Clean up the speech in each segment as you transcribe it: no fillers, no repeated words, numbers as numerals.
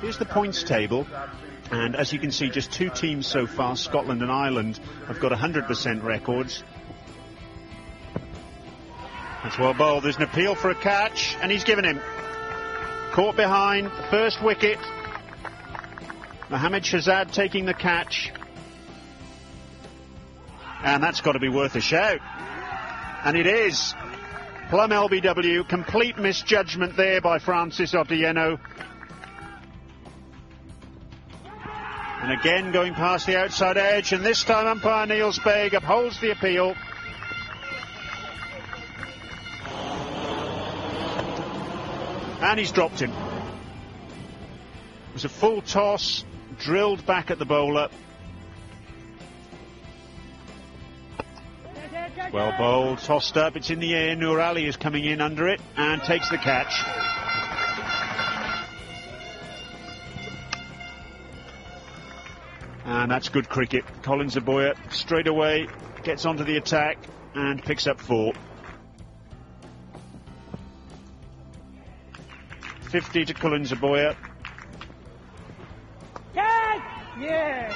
Here's the points table. And as you can see, just two teams so far, Scotland and Ireland, have got 100% records. That's well bowled. There's an appeal for a catch, and he's given him. Caught behind, first wicket. Mohammad Shahzad taking the catch. And that's got to be worth a shout. And it is. Plum LBW, complete misjudgment there by Francis Otieno. And again going past the outside edge, and this time umpire Neil Spague upholds the appeal. And he's dropped him. It was a full toss, drilled back at the bowler. Well bowled, tossed up, it's in the air. Noor Ali is coming in under it and takes the catch. And that's good cricket. Colin Zaboya straight away gets onto the attack and picks up 4. 50 to Colin Zaboya. Yeah.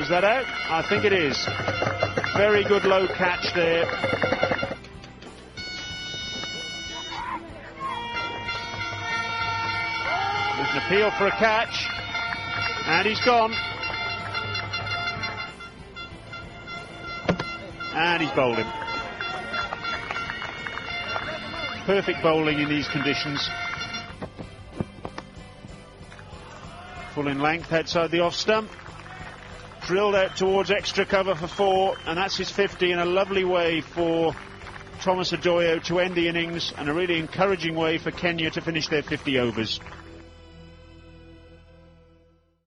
Is that out? I think it is. Very good low catch there. There's an appeal for a catch. And he's gone. And he's bowled him. Perfect bowling in these conditions. Full in length, outside the off stump. Drilled out towards extra cover for 4, and that's his 50 in a lovely way for Thomas Adoyo to end the innings, and a really encouraging way for Kenya to finish their 50 overs.